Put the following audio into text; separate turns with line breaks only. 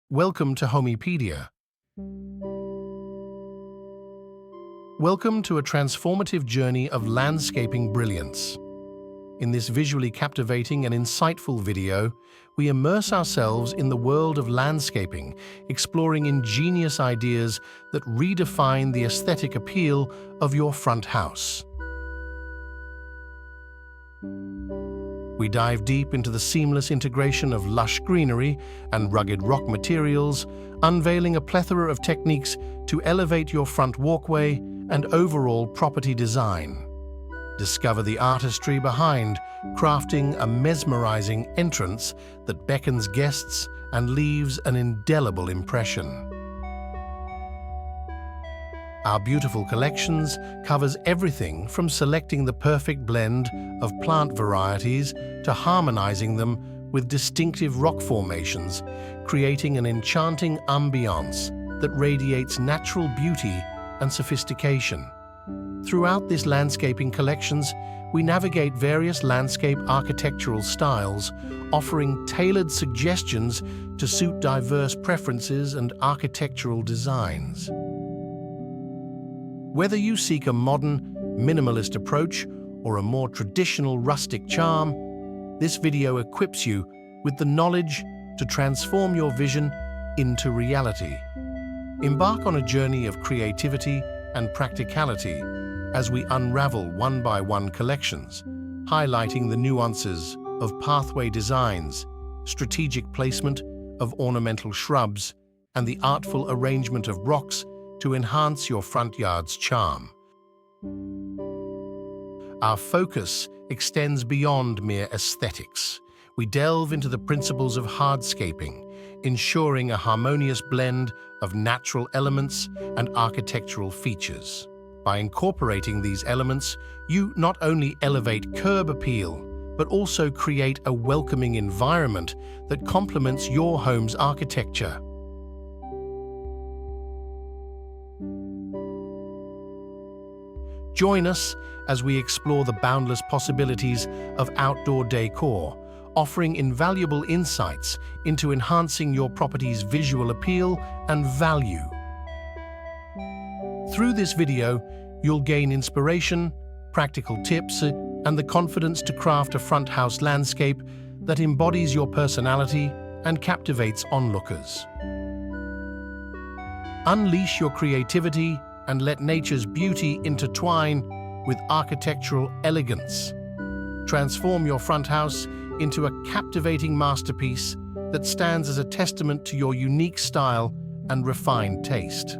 Welcome to Homepedia. Welcome to a transformative journey of landscaping brilliance. In this visually captivating and insightful video, we immerse ourselves in the world of landscaping, exploring ingenious ideas that redefine the aesthetic appeal of your front house. We dive deep into the seamless integration of lush greenery and rugged rock materials, unveiling a plethora of techniques to elevate your front walkway and overall property design. Discover the artistry behind crafting a mesmerizing entrance that beckons guests and leaves an indelible impression. Our beautiful collections covers everything from selecting the perfect blend of plant varieties to harmonizing them with distinctive rock formations, creating an enchanting ambiance that radiates natural beauty and sophistication. Throughout this landscaping collections, we navigate various landscape architectural styles, offering tailored suggestions to suit diverse preferences and architectural designs. Whether you seek a modern, minimalist approach or a more traditional rustic charm, this video equips you with the knowledge to transform your vision into reality. Embark on a journey of creativity and practicality as we unravel one-by-one collections, highlighting the nuances of pathway designs, strategic placement of ornamental shrubs, and the artful arrangement of rocks to enhance your front yard's charm. Our focus extends beyond mere aesthetics. We delve into the principles of hardscaping, ensuring a harmonious blend of natural elements and architectural features. By incorporating these elements, you not only elevate curb appeal, but also create a welcoming environment that complements your home's architecture. Join us as we explore the boundless possibilities of outdoor decor, offering invaluable insights into enhancing your property's visual appeal and value. Through this video, you'll gain inspiration, practical tips, and the confidence to craft a front house landscape that embodies your personality and captivates onlookers. Unleash your creativity and let nature's beauty intertwine with architectural elegance. Transform your front house into a captivating masterpiece that stands as a testament to your unique style and refined taste.